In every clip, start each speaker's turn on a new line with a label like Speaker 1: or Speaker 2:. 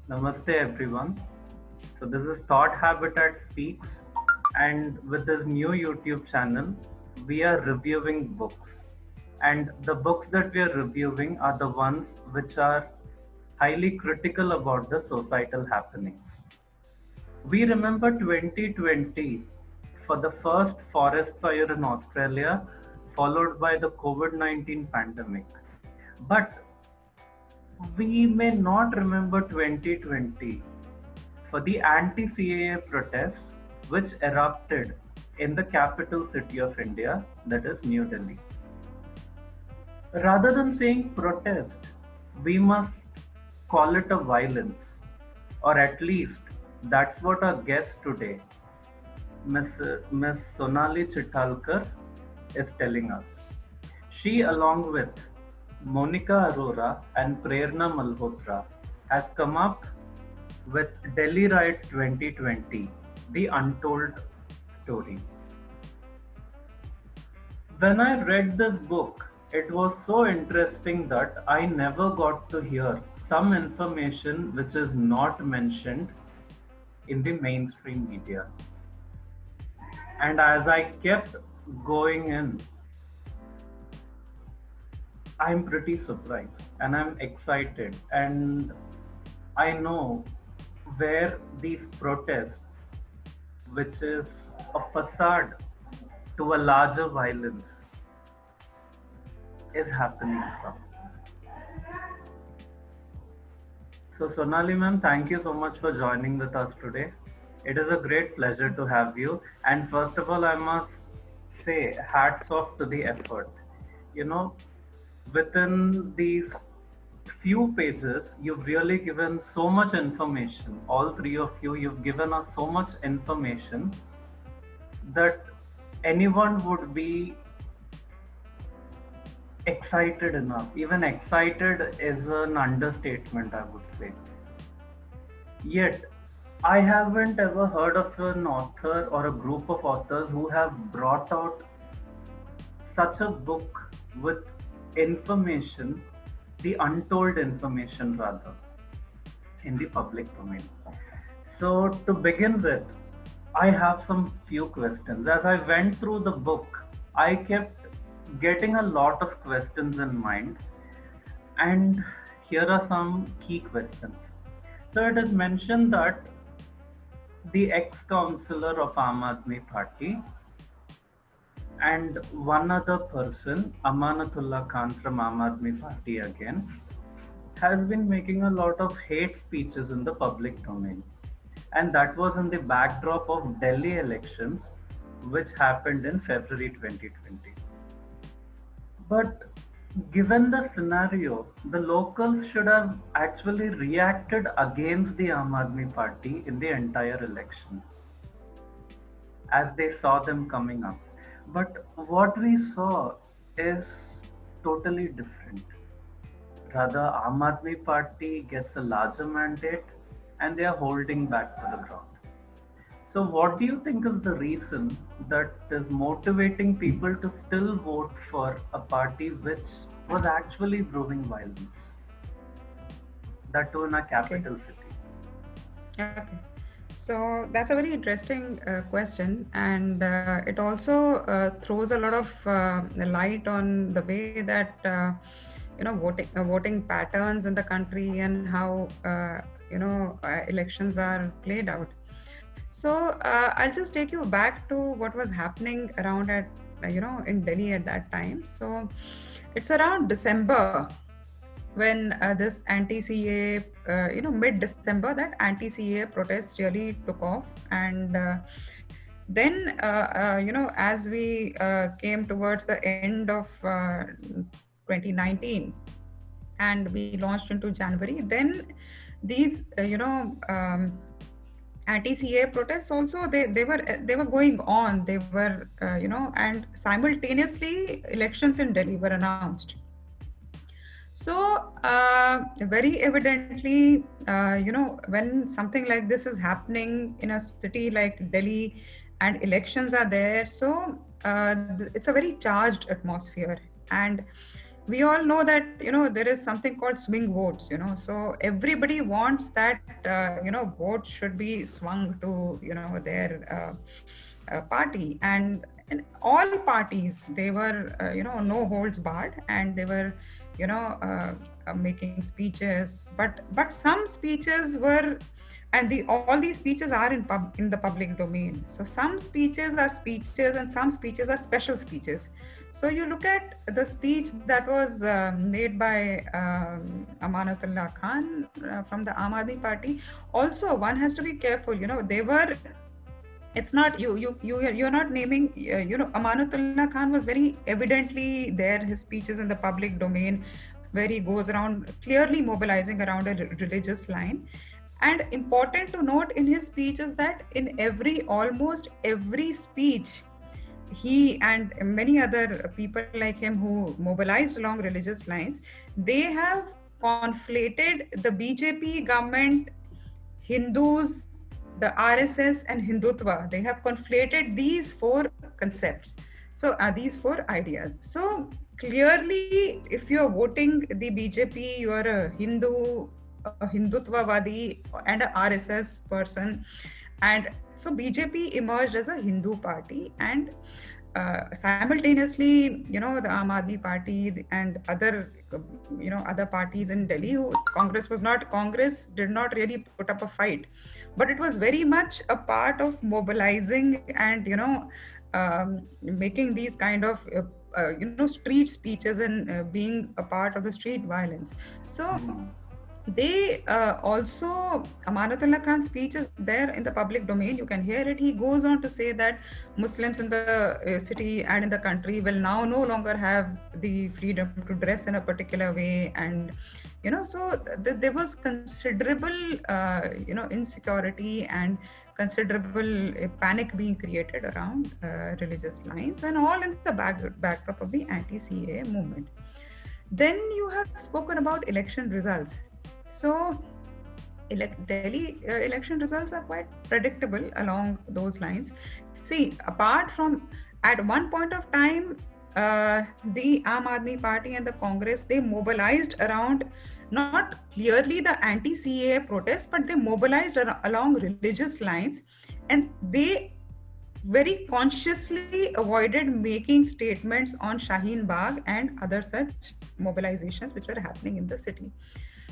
Speaker 1: Namaste everyone. So this is Thought Habitat Speaks, and with this new YouTube channel, we are reviewing books. And the books that we are reviewing are the ones which are highly critical about the societal happenings. We remember 2020 for the first forest fire in Australia, followed by the COVID-19 pandemic. But we may not remember 2020 for the anti-CAA protests which erupted in the capital city of India, that is New Delhi. Rather than saying protest, we must call it a violence, or at least that's what our guest today, Miss Sonali Chithalkar, is telling us. She, along with Monica Arora and Prerna Malhotra, has come up with Delhi Riots 2020, the untold story. When I read this book, it was so interesting that I never got to hear some information which is not mentioned in the mainstream media. And as I kept going in, I'm pretty surprised and I'm excited. And I know where these protests, which is a facade to a larger violence, is happening from. So, Sonali ma'am, thank you so much for joining with us today. It is a great pleasure to have you. And first of all, I must say, hats off to the effort. You know, within these few pages, you've really given so much information. All three of you, you've given us so much information that anyone would be excited enough. Even excited is an understatement, I would say. Yet, I haven't ever heard of an author or a group of authors who have brought out such a book with information, the untold information rather, in the public domain. So, to begin with, I have some few questions. As I went through the book, I kept getting a lot of questions in mind, and here are some key questions. So, it is mentioned that the ex-councillor of Aam Aadmi Party and one other person, Amanatullah Khan from Aam Aadmi Party again, has been making a lot of hate speeches in the public domain. And that was in the backdrop of Delhi elections, which happened in February 2020. But given the scenario, the locals should have actually reacted against the Aam Aadmi Party in the entire election as they saw them coming up. But what we saw is totally different. Rather, Aam Aadmi Party gets a larger mandate and they are holding back to the ground. So, what do you think is the reason that is motivating people to still vote for a party which was actually brewing violence? That too in a
Speaker 2: Okay.
Speaker 1: capital city.
Speaker 2: Okay. So that's a very interesting question, and it also throws a lot of light on the way that voting patterns in the country and how elections are played out. So I'll just take you back to what was happening around at in Delhi at that time. So it's around December when this anti-CA, mid-December, that anti-CA protest really took off. And then, as we came towards the end of 2019 and we launched into January, then these, anti-CA protests also, they were going on. They were, and simultaneously elections in Delhi were announced. So, very evidently, when something like this is happening in a city like Delhi and elections are there, so it's a very charged atmosphere. And we all know that there is something called swing votes, so everybody wants that votes should be swung to their party. And in all parties they were no holds barred, and they were making speeches, but some speeches were, and all these speeches are in the public domain. So some speeches are speeches and some speeches are special speeches. So you look at the speech that was made by Amanatullah Khan from the Aam Aadmi Party. Also, one has to be careful. They were. It's not you're not naming. Amanatullah Khan was very evidently there. His speeches in the public domain, where he goes around clearly mobilizing around a religious line. And important to note in his speech is that in almost every speech, he and many other people like him who mobilized along religious lines, they have conflated the BJP government, Hindus, the RSS, and Hindutva. They have conflated these four concepts. So these four ideas. So clearly, if you are voting the BJP, you are a Hindu, a Hindutvavadi, and a RSS person. And so BJP emerged as a Hindu party, and simultaneously, the Aam Aadmi Party and other parties in Delhi, Congress did not really put up a fight, but it was very much a part of mobilizing and making these kind of street speeches and being a part of the street violence. So they also, Amanatullah Khan's speech is there in the public domain. You can hear it. He goes on to say that Muslims in the city and in the country will now no longer have the freedom to dress in a particular way. And, so there was considerable, insecurity and considerable panic being created around religious lines, and all in the backdrop of the anti-CAA movement. Then you have spoken about election results. So Delhi election results are quite predictable along those lines. See, apart from at one point of time, the Aam Aadmi Party and the Congress, they mobilized around not clearly the anti-CAA protests, but they mobilized along religious lines, and they very consciously avoided making statements on Shaheen Bagh and other such mobilizations which were happening in the city.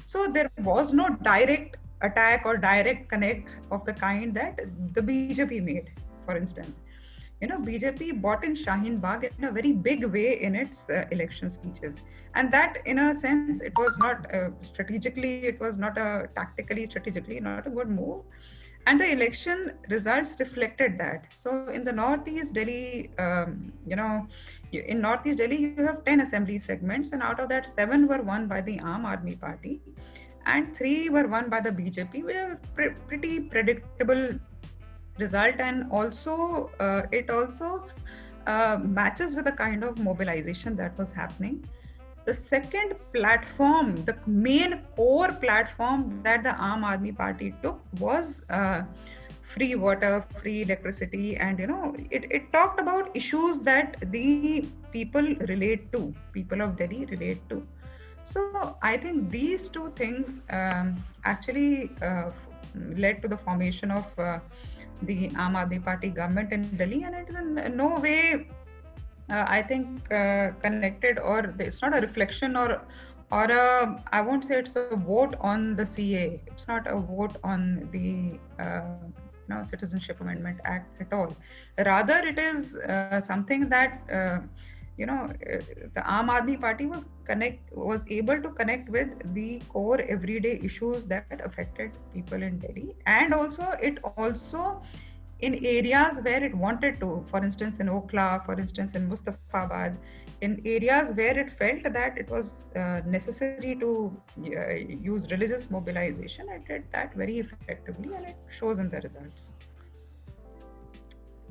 Speaker 2: So there was no direct attack or direct connect of the kind that the BJP made, for instance. BJP bought in Shaheen Bagh in a very big way in its election speeches. And that, in a sense, it was not strategically not a good move. And the election results reflected that. So in the Northeast Delhi, in Northeast Delhi, you have 10 assembly segments, and out of that, 7 were won by the Aam Aadmi Party, and 3 were won by the BJP, with a pretty predictable result. And also, it also matches with the kind of mobilization that was happening. The second platform, the main core platform that the Aam Aadmi Party took was free water, free electricity, and it talked about issues that the people of Delhi relate to. So I think these two things actually led to the formation of the Aam Aadmi Party government in Delhi, and it is in no way I think connected, or it's not a reflection or I won't say it's a vote on the CA. It's not a vote on the Citizenship Amendment Act at all. Rather, it is something that the Aam Aadmi Party was able to connect with the core everyday issues that affected people in Delhi, and also in areas where it wanted to, for instance in Okhla, for instance in Mustafabad, in areas where it felt that it was necessary to use religious mobilization, it did that very effectively, and it shows in the results.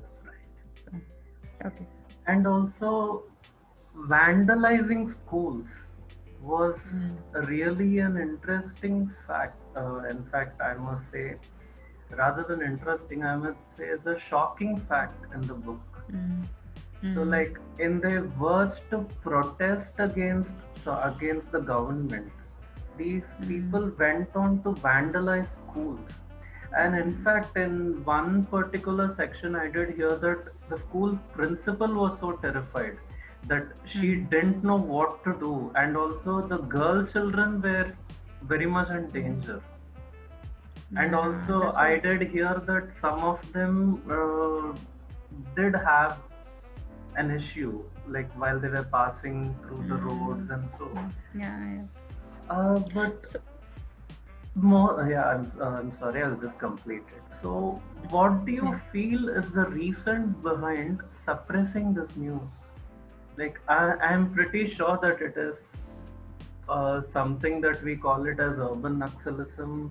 Speaker 1: That's right.
Speaker 2: So, okay.
Speaker 1: And also, vandalizing schools was really an interesting fact. In fact, I must say, rather than interesting, I must say it's a shocking fact in the book. So like in their words to protest against the government, these people went on to vandalize schools. And in fact, in one particular section, I did hear that the school principal was so terrified that she didn't know what to do, and also the girl children were very much in danger. And
Speaker 2: Yeah,
Speaker 1: also,
Speaker 2: that's
Speaker 1: I
Speaker 2: a
Speaker 1: did hear that some of them did have an issue, like while they were passing through the roads and so.
Speaker 2: yeah, yeah.
Speaker 1: But
Speaker 2: So,
Speaker 1: more, yeah, I'm sorry, I'll just complete it. So, what do you
Speaker 2: yeah.
Speaker 1: feel is the reason behind suppressing this news? Like, I'm pretty sure that it is something that we call it as urban naxalism.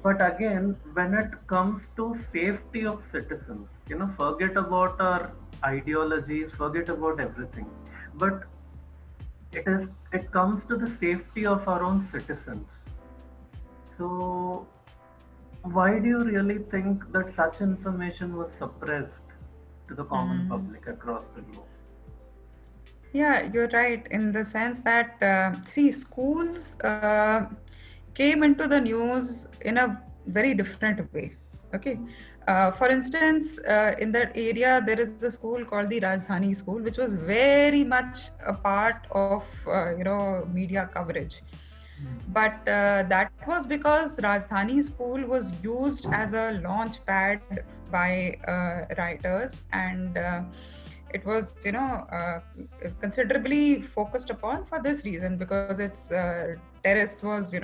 Speaker 1: But again, when it comes to safety of citizens, forget about our ideologies, forget about everything. But it comes to the safety of our own citizens. So why do you really think that such information was suppressed to the common public across the globe?
Speaker 2: Yeah, you're right in the sense that, see, schools came into the news in a very different way. Okay. For instance, in that area, there is a school called the Rajdhani School, which was very much a part of, media coverage. But that was because Rajdhani School was used as a launch pad by writers, and it was, considerably focused upon for this reason, because its terrace was,